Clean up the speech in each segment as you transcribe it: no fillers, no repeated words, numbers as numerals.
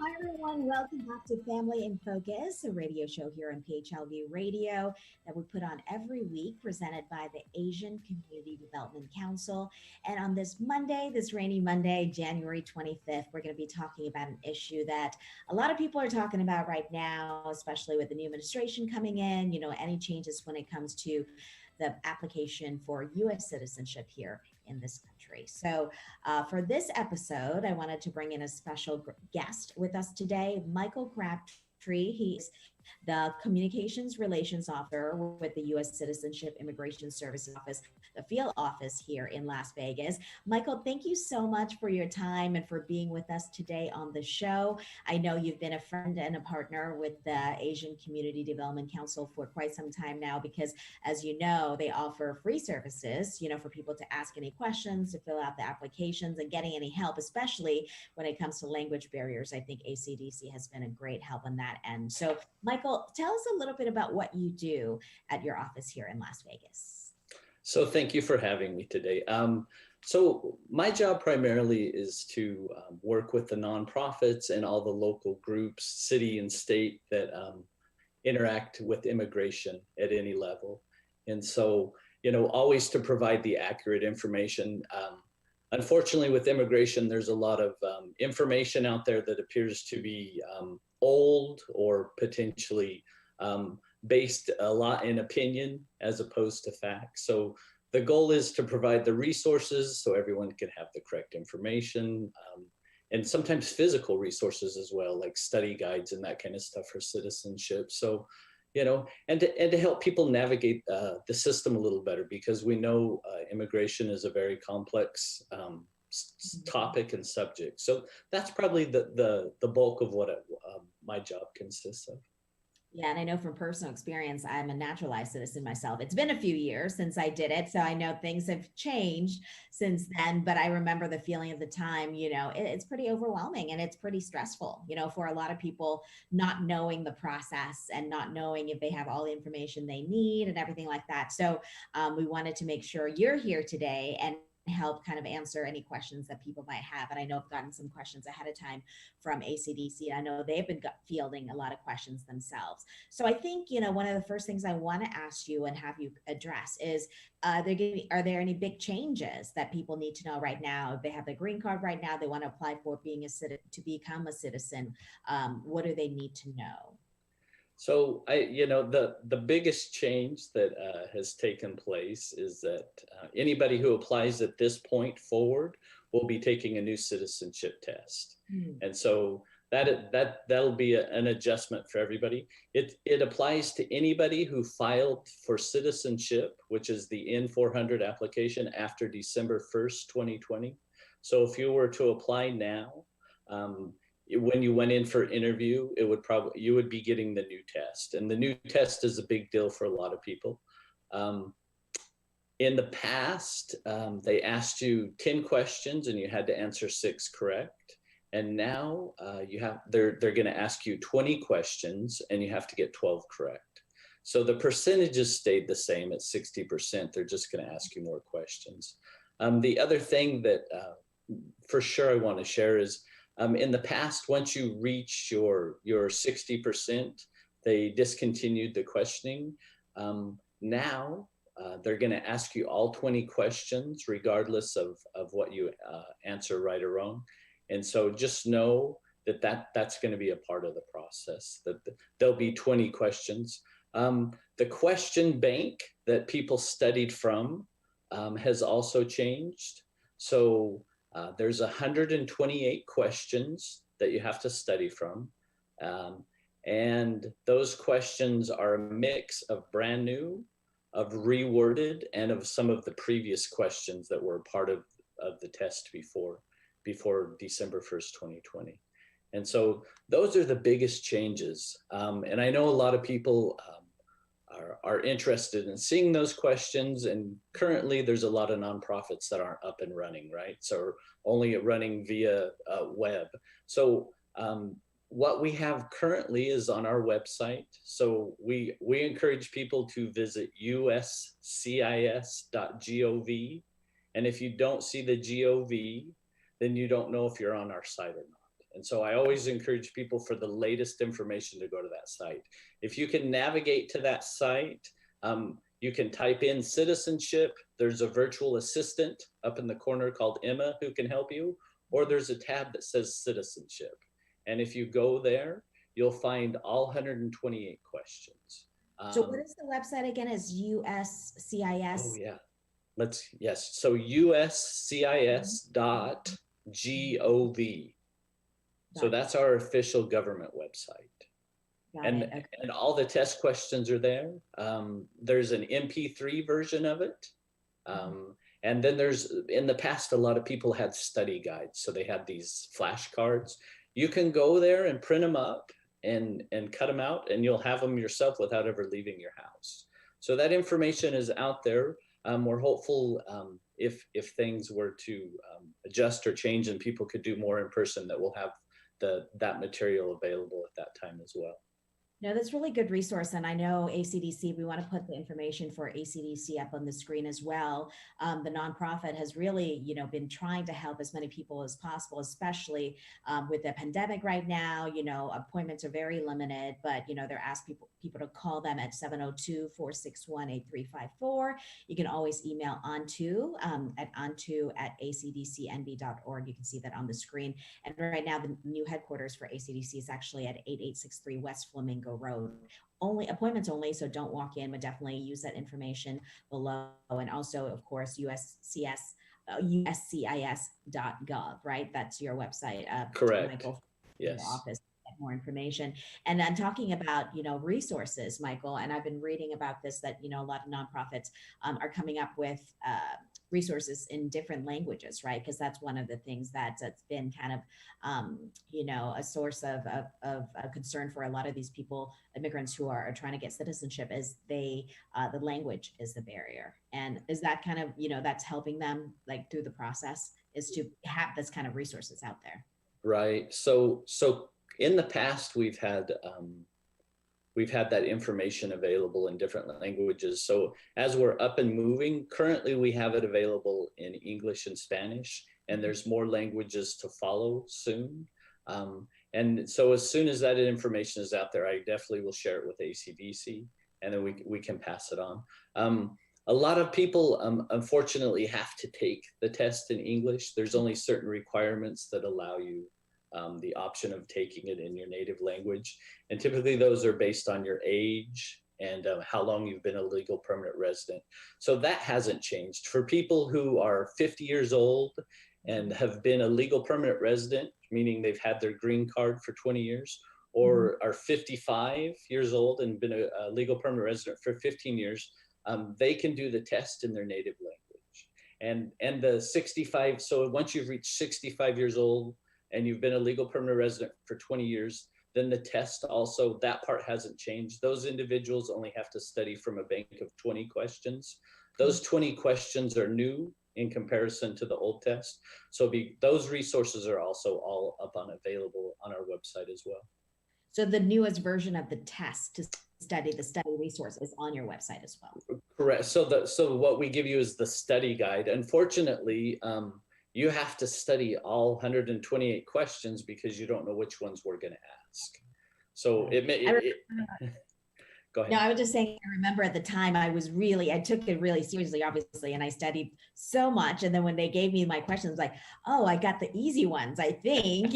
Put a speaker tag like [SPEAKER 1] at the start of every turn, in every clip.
[SPEAKER 1] Hi, everyone. Welcome back to Family in Focus, a radio show here on PHLV Radio that we put on every week, presented by the Asian Community Development Council. And on this Monday, this rainy Monday, January 25th, we're going to be talking about an issue that a lot of people are talking about right now, especially with the new administration coming in, any changes when it comes to the application for U.S. citizenship here in this country. So, for this episode, I wanted to bring in a special guest with us today, Michael Crabtree. He's the Communications Relations Officer with the U.S. Citizenship Immigration Services Office, the field office here in Las Vegas. Michael, thank you so much for your time and for being with us today on the show. I know you've been a friend and a partner with the Asian Community Development Council for quite some time now because, as you know, they offer free services, for people to ask any questions, to fill out the applications, and getting any help, especially when it comes to language barriers. I think ACDC has been a great help on that end. So, Michael, tell us a little bit about what you do at your office here in Las Vegas.
[SPEAKER 2] So thank you for having me today. So my job primarily is to work with the nonprofits and all the local groups, city and state, that interact with immigration at any level. And so, always to provide the accurate information. Unfortunately, with immigration, there's a lot of information out there that appears to be old or potentially based a lot in opinion as opposed to facts. So the goal is to provide the resources so everyone can have the correct information, and sometimes physical resources as well, like study guides and that kind of stuff for citizenship. So, and to help people navigate the system a little better, because we know immigration is a very complex topic and subject. So that's probably the bulk of what my job consists of.
[SPEAKER 1] Yeah, and I know from personal experience, I'm a naturalized citizen myself. It's been a few years since I did it, so I know things have changed since then, but I remember the feeling of the time, it's pretty overwhelming and it's pretty stressful, for a lot of people, not knowing the process and not knowing if they have all the information they need and everything like that. So we wanted to make sure you're here today and help kind of answer any questions that people might have. And I know I've gotten some questions ahead of time from ACDC. I know they've been fielding a lot of questions themselves. So I think, one of the first things I want to ask you and have you address is, are there any big changes that people need to know right now? If they have the green card right now, they want to apply for to become a citizen. What do they need to know?
[SPEAKER 2] So the biggest change that has taken place is that anybody who applies at this point forward will be taking a new citizenship test. And so that'll be an adjustment for everybody. It applies to anybody who filed for citizenship, which is the N-400 application after December 1st, 2020. So if you were to apply now, when you went in for interview, you would be getting the new test. And the new test is a big deal for a lot of people. In the past, they asked you 10 questions and you had to answer 6 correct. And now they're going to ask you 20 questions and you have to get 12 correct. So the percentages stayed the same at 60%. They're just going to ask you more questions. The other thing that for sure I want to share is, in the past, once you reach your 60%, they discontinued the questioning. Now they're going to ask you all 20 questions, regardless of what you answer right or wrong. And so just know that's going to be a part of the process, that there'll be 20 questions. The question bank that people studied from has also changed. So there's 128 questions that you have to study from. And those questions are a mix of brand new, of reworded, and of some of the previous questions that were part of the test before December 1st, 2020. And so those are the biggest changes. And I know a lot of people are interested in seeing those questions. And currently there's a lot of nonprofits that aren't up and running, right? So only running via web. So what we have currently is on our website. So we encourage people to visit uscis.gov. And if you don't see the GOV, then you don't know if you're on our site or not. And so I always encourage people for the latest information to go to that site. If you can navigate to that site, you can type in citizenship. There's a virtual assistant up in the corner called Emma who can help you, or there's a tab that says citizenship. And if you go there, you'll find all 128 questions.
[SPEAKER 1] So what is the website again? Is USCIS?
[SPEAKER 2] Oh yeah, yes. So USCIS.gov. So that's our official government website. Okay. And all the test questions are there. There's an MP3 version of it. And then there's, in the past, a lot of people had study guides. So they had these flashcards. You can go there and print them up and cut them out, and you'll have them yourself without ever leaving your house. So that information is out there. We're hopeful if things were to adjust or change and people could do more in person, that we'll have that material available at that time as well.
[SPEAKER 1] No, that's really good resource. And I know ACDC, we want to put the information for ACDC up on the screen as well. The nonprofit has really, been trying to help as many people as possible, especially with the pandemic right now. Appointments are very limited, but, they're asking people to call them at 702-461-8354. You can always email onto@acdcnb.org. You can see that on the screen. And right now, the new headquarters for ACDC is actually at 8863 West Flamingo Road. Appointments only, so don't walk in, but definitely use that information below. And also, of course, USCIS.gov, right? That's your website.
[SPEAKER 2] Correct.
[SPEAKER 1] Michael,
[SPEAKER 2] yes.
[SPEAKER 1] Your office. More information. And then talking about, resources, Michael, and I've been reading about this, that, a lot of nonprofits are coming up with resources in different languages, right? Because that's one of the things that's been kind of, a source of concern for a lot of these people, immigrants who are trying to get citizenship, is the language is the barrier. And is that kind of, that's helping them like through the process, is to have this kind of resources out there.
[SPEAKER 2] Right. So in the past, we've had that information available in different languages. So as we're up and moving, currently we have it available in English and Spanish, and there's more languages to follow soon. And so as soon as that information is out there, I definitely will share it with ACDC, and then we can pass it on. A lot of people, unfortunately, have to take the test in English. There's only certain requirements that allow you the option of taking it in your native language. And typically those are based on your age and how long you've been a legal permanent resident. So that hasn't changed. For people who are 50 years old and have been a legal permanent resident, meaning they've had their green card for 20 years, or are 55 years old and been a legal permanent resident for 15 years, they can do the test in their native language. And the 65, so once you've reached 65 years old, and you've been a legal permanent resident for 20 years, then the test also, that part hasn't changed. Those individuals only have to study from a bank of 20 questions. Those 20 questions are new in comparison to the old test. So those resources are also all available on our website as well.
[SPEAKER 1] So the newest version of the test to study the study resource is on your website as well.
[SPEAKER 2] Correct. So what we give you is the study guide. Unfortunately, you have to study all 128 questions because you don't know which ones we're going to ask. So go ahead.
[SPEAKER 1] No, I was just saying, I remember at the time I took it really seriously, obviously, and I studied so much. And then when they gave me my questions, like, oh, I got the easy ones, I think,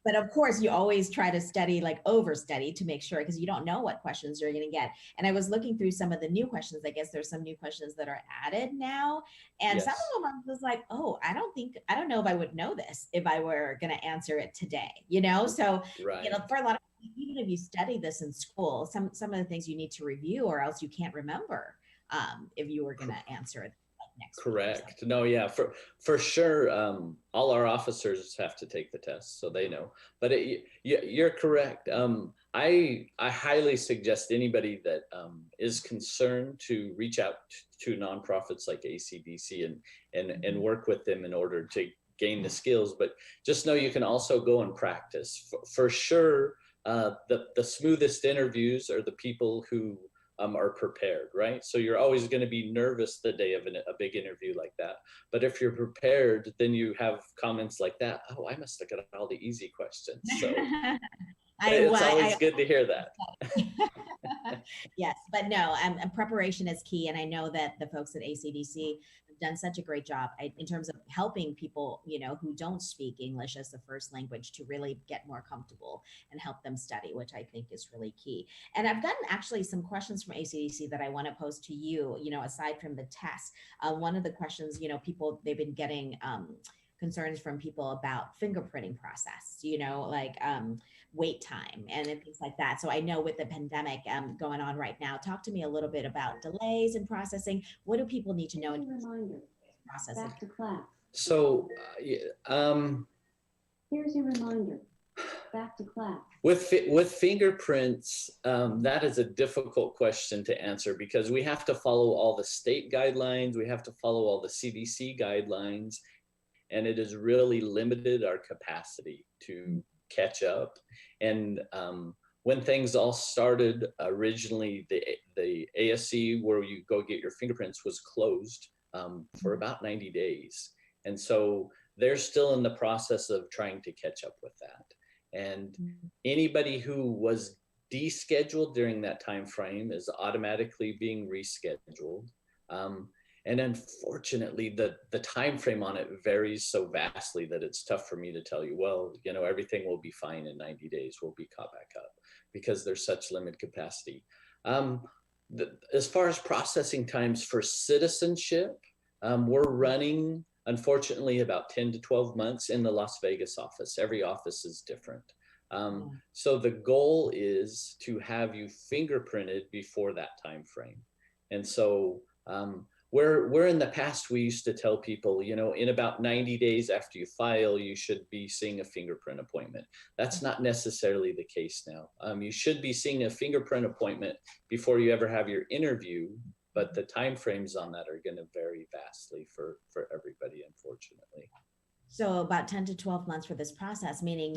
[SPEAKER 1] but of course you always try to study, like overstudy to make sure, because you don't know what questions you're going to get. And I was looking through some of the new questions. I guess there's some new questions that are added now. And some of them I was like, oh, I don't know if I would know this if I were going to answer it today, So,
[SPEAKER 2] right.
[SPEAKER 1] For a lot of, even if you study this in school, some of the things you need to review, or else you can't remember if you were going to answer it next
[SPEAKER 2] Correct. No, yeah, for sure. All our officers have to take the test, so they know. But you're correct. I highly suggest anybody that is concerned to reach out to nonprofits like ACDC and work with them in order to gain the skills. But just know you can also go and practice. For sure, the smoothest interviews are the people who are prepared, right? So you're always going to be nervous the day of a big interview like that. But if you're prepared, then you have comments like that. Oh, I must have got all the easy questions. So it's always good to hear that.
[SPEAKER 1] Yes, but no, preparation is key. And I know that the folks at ACDC have done such a great job in terms of helping people, who don't speak English as the first language to really get more comfortable and help them study, which I think is really key. And I've gotten actually some questions from ACDC that I want to pose to you, aside from the test. One of the questions, they've been getting concerns from people about fingerprinting process, wait time and things like that. So I know with the pandemic going on right now, talk to me a little bit about delays in processing. What do people need to know in
[SPEAKER 3] reminder
[SPEAKER 1] process?
[SPEAKER 3] Back to class.
[SPEAKER 2] So
[SPEAKER 3] Here's your reminder. Back to class.
[SPEAKER 2] With fingerprints, that is a difficult question to answer because we have to follow all the state guidelines, we have to follow all the CDC guidelines, and it has really limited our capacity to catch up. And when things all started, originally the ASC where you go get your fingerprints was closed for about 90 days. And so they're still in the process of trying to catch up with that. And anybody who was descheduled during that time frame is automatically being rescheduled. And unfortunately, the time frame on it varies so vastly that it's tough for me to tell you, well, everything will be fine in 90 days. We'll be caught back up because there's such limited capacity. As far as processing times for citizenship, we're running, unfortunately, about 10 to 12 months in the Las Vegas office. Every office is different. So the goal is to have you fingerprinted before that time frame. And so where in the past we used to tell people, in about 90 days after you file, you should be seeing a fingerprint appointment. That's not necessarily the case now. You should be seeing a fingerprint appointment before you ever have your interview, but the timeframes on that are going to vary vastly for everybody, unfortunately.
[SPEAKER 1] So about 10 to 12 months for this process, meaning,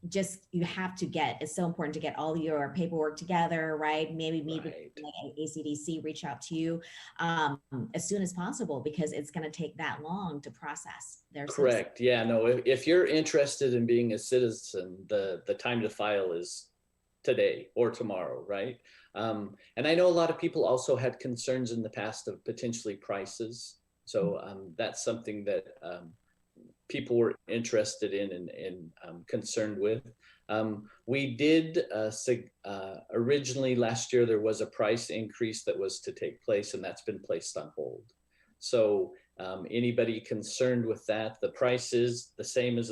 [SPEAKER 1] just you have to it's so important to get all your paperwork together, right? Maybe meet with like ACDC, reach out to you as soon as possible because it's going to take that long to process their
[SPEAKER 2] Correct.
[SPEAKER 1] citizen.
[SPEAKER 2] Yeah, no, if you're interested in being a citizen, the time to file is today or tomorrow, right? And I know a lot of people also had concerns in the past of potentially prices. So that's something that people were interested in and concerned with. We did originally last year, there was a price increase that was to take place and that's been placed on hold. So anybody concerned with that, the price is the same as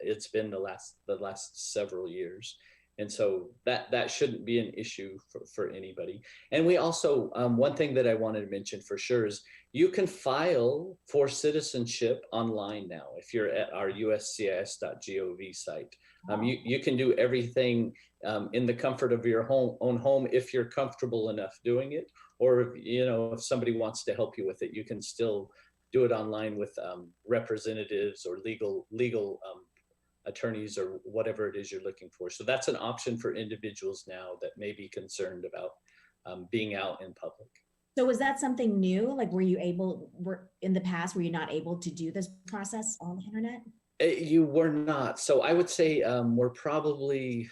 [SPEAKER 2] it's been the last several years. And so that shouldn't be an issue for anybody. And we also, one thing that I wanted to mention for sure is you can file for citizenship online now. If you're at our uscis.gov site, you can do everything in the comfort of your own home if you're comfortable enough doing it. Or, if somebody wants to help you with it, you can still do it online with representatives or legal attorneys or whatever it is you're looking for. So that's an option for individuals now that may be concerned about being out in public.
[SPEAKER 1] So was that something new? Like, were in the past, were you not able to do this process on the internet?
[SPEAKER 2] You were not. So I would say we're probably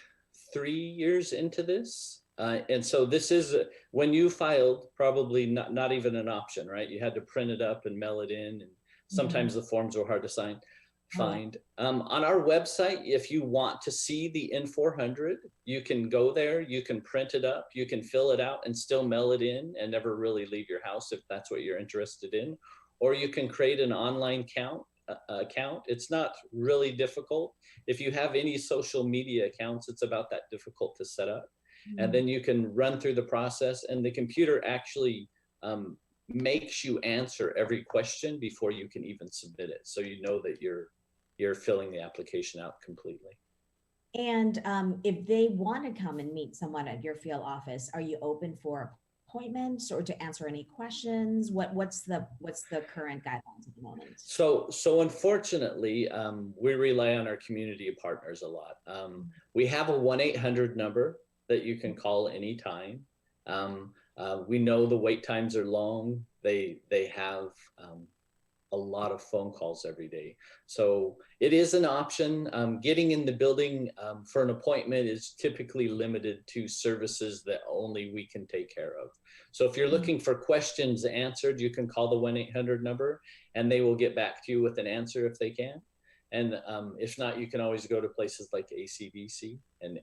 [SPEAKER 2] 3 years into this. And so this is, when you filed, probably not even an option, right? You had to print it up and mail it in. And sometimes the forms were hard to find. On our website, if you want to see the N400, you can go there, you can print it up, you can fill it out and still mail it in and never really leave your house if that's what you're interested in. Or you can create an online account. It's not really difficult. If you have any social media accounts, it's about that difficult to set up. And then you can run through the process and the computer actually makes you answer every question before you can even submit it. So you know that you're filling the application out completely.
[SPEAKER 1] And if they want to come and meet someone at your field office, are you open for appointments or to answer any questions? What's the current guidelines at the moment?
[SPEAKER 2] So unfortunately, we rely on our community partners a lot. We have a 1-800 number that you can call anytime. We know the wait times are long. They have a lot of phone calls every day. So it is an option. Getting in the building for an appointment is typically limited to services that only we can take care of. So if you're looking for questions answered, you can call the 1-800 number and they will get back to you with an answer if they can. And if not, you can always go to places like ACDC and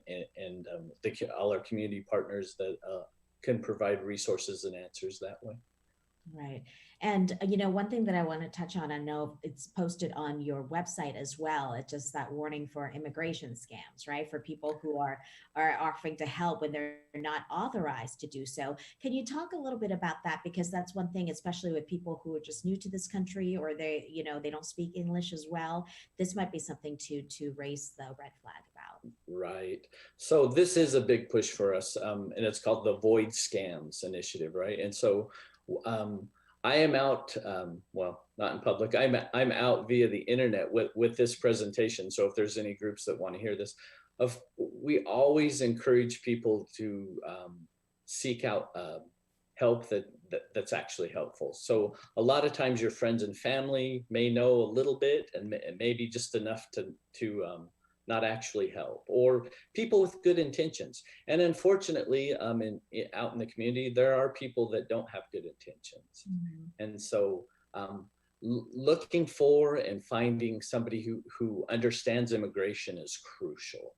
[SPEAKER 2] all our community partners that can provide resources and answers that way.
[SPEAKER 1] Right. And, one thing that I want to touch on, I know it's posted on your website as well. It's just that warning for immigration scams, right? For people who are offering to help when they're not authorized to do so. Can you talk a little bit about that? Because that's one thing, especially with people who are just new to this country, or they don't speak English as well. This might be something to raise the red flag about.
[SPEAKER 2] Right. So this is a big push for us, and it's called the Void Scams Initiative, right? And so I am out, well, not in public. I'm out via the internet with this presentation. So if there's any groups that want to hear this, we always encourage people to seek out help that's actually helpful. So a lot of times your friends and family may know a little bit and maybe just enough to not actually help, or people with good intentions. And unfortunately, out in the community, there are people that don't have good intentions. Mm-hmm. And so looking for and finding somebody who understands immigration is crucial,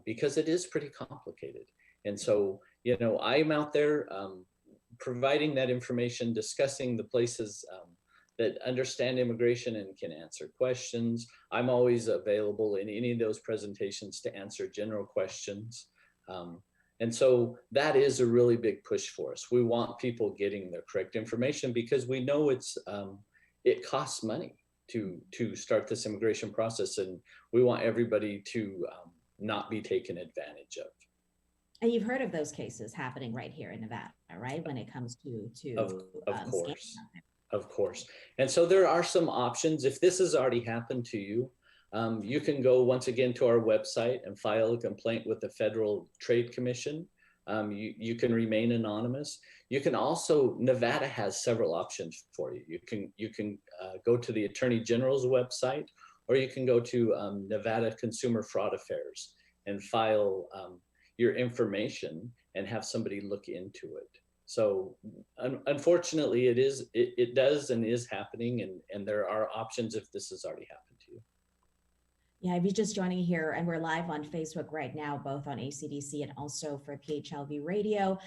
[SPEAKER 2] because it is pretty complicated. And so, I'm out there providing that information, discussing the places that understand immigration and can answer questions. I'm always available in any of those presentations to answer general questions. And so that is a really big push for us. We want people getting the correct information because we know it costs money to start this immigration process, and we want everybody to not be taken advantage of.
[SPEAKER 1] And you've heard of those cases happening right here in Nevada, right? When it comes to
[SPEAKER 2] of course. Of course. And so there are some options. If this has already happened to you, you can go once again to our website and file a complaint with the Federal Trade Commission. You can remain anonymous. You can also, Nevada has several options for you. You can go to the Attorney General's website, or you can go to Nevada Consumer Fraud Affairs and file your information and have somebody look into it. So unfortunately, it does and is happening, and there are options if this has already happened to you.
[SPEAKER 1] Yeah, if you're just joining here, and we're live on Facebook right now, both on ACDC and also for PHLV Radio,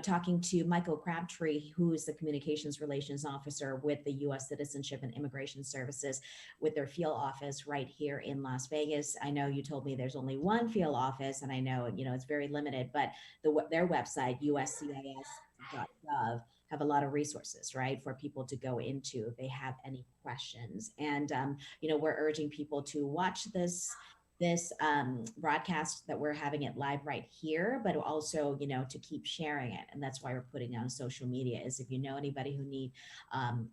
[SPEAKER 1] talking to Michael Crabtree, who is the Communications Relations Officer with the U.S. Citizenship and Immigration Services with their field office right here in Las Vegas. I know you told me there's only one field office, and I know, it's very limited, but their website, uscis.gov, have a lot of resources, right, for people to go into if they have any questions. And, we're urging people to watch this broadcast that we're having it live right here, but also, to keep sharing it. And that's why we're putting it on social media, is if you know anybody who need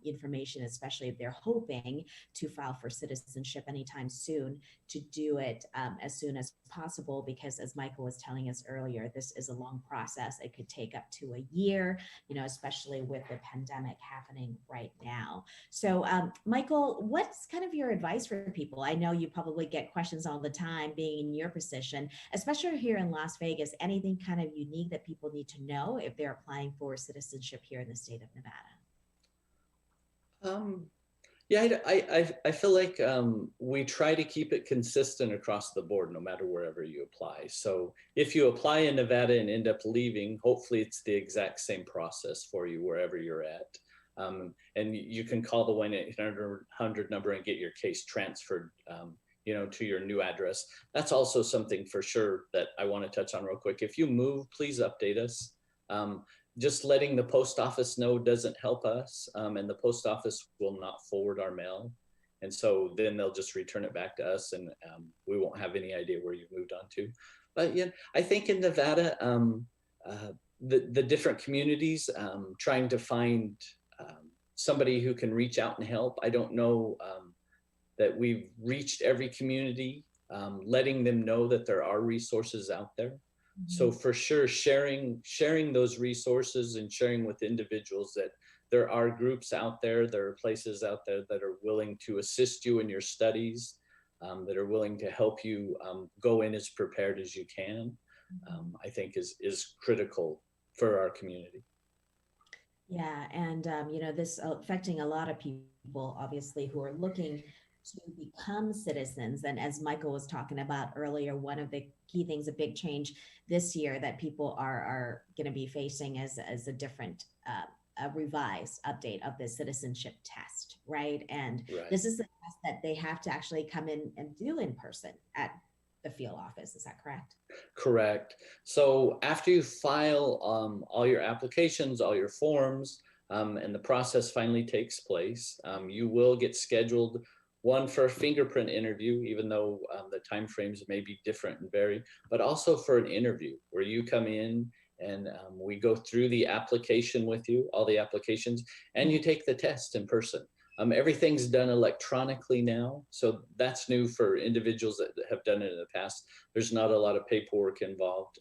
[SPEAKER 1] information, especially if they're hoping to file for citizenship anytime soon, to do it as soon as possible, because as Michael was telling us earlier, this is a long process. It could take up to a year, especially with the pandemic happening right now. So Michael, what's kind of your advice for people? I know you probably get questions all the time being in your position, especially here in Las Vegas. Anything kind of unique that people need to know if they're applying for citizenship here in the state of Nevada?
[SPEAKER 2] Yeah, I feel like we try to keep it consistent across the board, no matter wherever you apply. So if you apply in Nevada and end up leaving, hopefully it's the exact same process for you wherever you're at. And you can call the 1-800 number and get your case transferred to your new address. That's also something for sure that I want to touch on real quick. If you move, please update us. Just letting the post office know doesn't help us, and the post office will not forward our mail. And so then they'll just return it back to us, and we won't have any idea where you moved on to. But yeah, I think in Nevada, the different communities, trying to find somebody who can reach out and help. I don't know that we've reached every community, letting them know that there are resources out there. So for sure, sharing those resources and sharing with individuals that there are groups out there, there are places out there that are willing to assist you in your studies, that are willing to help you go in as prepared as you can, I think is critical for our community.
[SPEAKER 1] Yeah, and this affecting a lot of people, obviously, who are looking to become citizens. And as Michael was talking about earlier, one of the key things, a big change this year that people are going to be facing as a different, a revised update of the citizenship test, right? And
[SPEAKER 2] Right.
[SPEAKER 1] this is the test that they have to actually come in and do in person at the field office. Is that correct?
[SPEAKER 2] Correct. So after you file all your applications, all your forms, and the process finally takes place, you will get scheduled one for a fingerprint interview, even though the timeframes may be different and vary, but also for an interview where you come in and we go through the application with you, all the applications, and you take the test in person. Everything's done electronically now, so that's new for individuals that have done it in the past. There's not a lot of paperwork involved.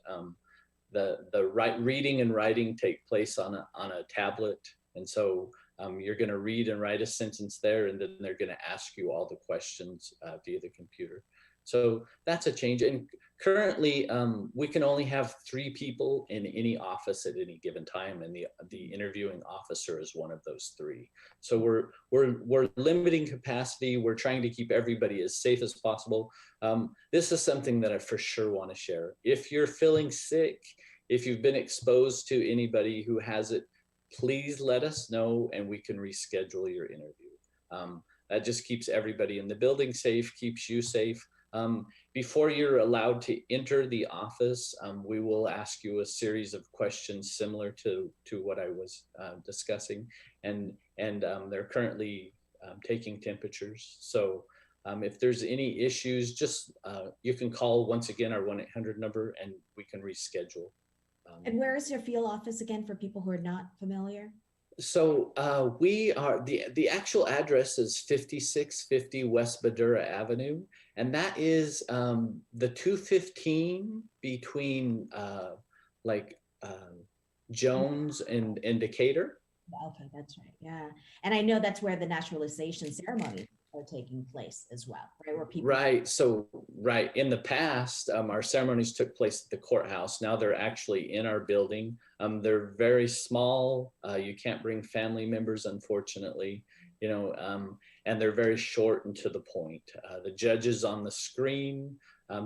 [SPEAKER 2] The reading and writing take place on a tablet, and so you're going to read and write a sentence there, and then they're going to ask you all the questions via the computer. So that's a change. And currently, we can only have 3 people in any office at any given time, and the interviewing officer is one of those 3. So we're limiting capacity. We're trying to keep everybody as safe as possible. This is something that I for sure want to share. If you're feeling sick, if you've been exposed to anybody who has it, please let us know and we can reschedule your interview. That just keeps everybody in the building safe, keeps you safe. Before you're allowed to enter the office, we will ask you a series of questions similar to what I was discussing, and they're currently taking temperatures. So if there's any issues, just you can call once again our 1-800 number and we can reschedule.
[SPEAKER 1] And where is your field office again for people who are not familiar?
[SPEAKER 2] So we are, the actual address is 5650 West Badura Avenue, and that is the 215 between Jones and Decatur.
[SPEAKER 1] Okay, that's right. Yeah. And I know that's where the naturalization ceremonies are taking place as well, right? Where people.
[SPEAKER 2] Right. So, right. In the past, our ceremonies took place at the courthouse. Now they're actually in our building. They're very small. You can't bring family members, unfortunately, and they're very short and to the point. The judge is on the screen.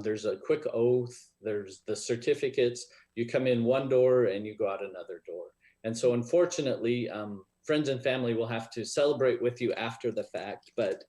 [SPEAKER 2] There's a quick oath. There's the certificates. You come in one door and you go out another door. And so unfortunately, friends and family will have to celebrate with you after the fact, but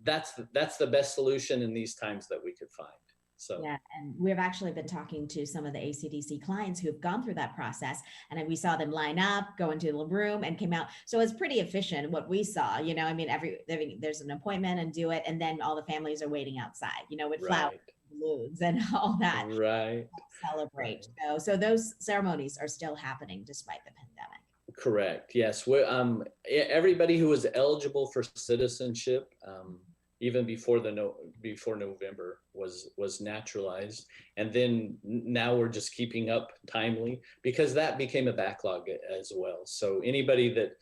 [SPEAKER 2] that's the best solution in these times that we could find. So
[SPEAKER 1] yeah, and we've actually been talking to some of the ACDC clients who have gone through that process, and we saw them line up, go into the room, and came out. So it's pretty efficient what we saw. There's an appointment and do it, and then all the families are waiting outside. With flowers, balloons, and all that.
[SPEAKER 2] Right.
[SPEAKER 1] Celebrate. Right. So those ceremonies are still happening despite the pandemic.
[SPEAKER 2] Correct. Yes. Everybody who was eligible for citizenship, even before November, was naturalized, and then now we're just keeping up timely because that became a backlog as well. So anybody that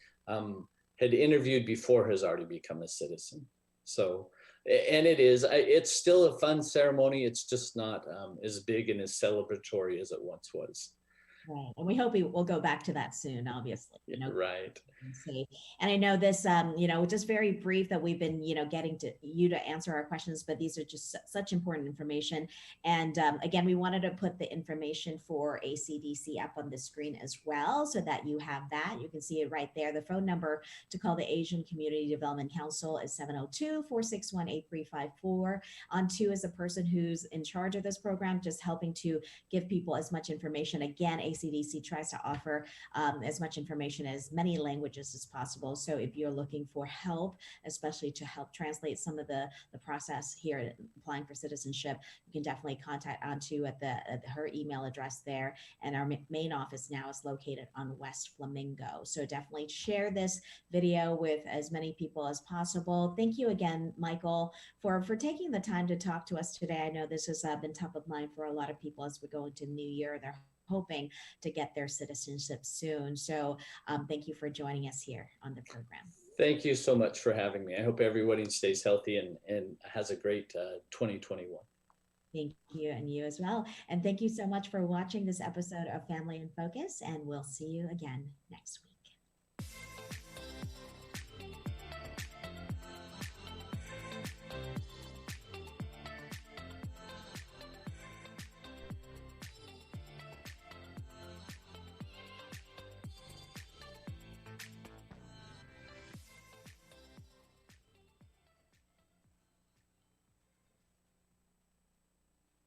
[SPEAKER 2] had interviewed before has already become a citizen. So, and it's still a fun ceremony. It's just not as big and as celebratory as it once was.
[SPEAKER 1] Right. And we hope we'll go back to that soon, obviously.
[SPEAKER 2] Right.
[SPEAKER 1] And I know this, just very brief that we've been, getting to you to answer our questions, but these are just such important information. And again, we wanted to put the information for ACDC up on the screen as well, so that you have that. You can see it right there. The phone number to call the Asian Community Development Council is 702-461-8354. On 2 is a person who's in charge of this program, just helping to give people as much information. Again, ACDC tries to offer as much information as many languages as possible. So if you're looking for help, especially to help translate some of the process here applying for citizenship, you can definitely contact Antu at her email address there. And our main office now is located on West Flamingo. So definitely share this video with as many people as possible. Thank you again, Michael, for taking the time to talk to us today. I know this has been top of mind for a lot of people as we go into New Year. They're hoping to get their citizenship soon. So thank you for joining us here on the program.
[SPEAKER 2] Thank you so much for having me. I hope everybody stays healthy and has a great 2021.
[SPEAKER 1] Thank you, and you as well. And thank you so much for watching this episode of Family in Focus, and we'll see you again next week.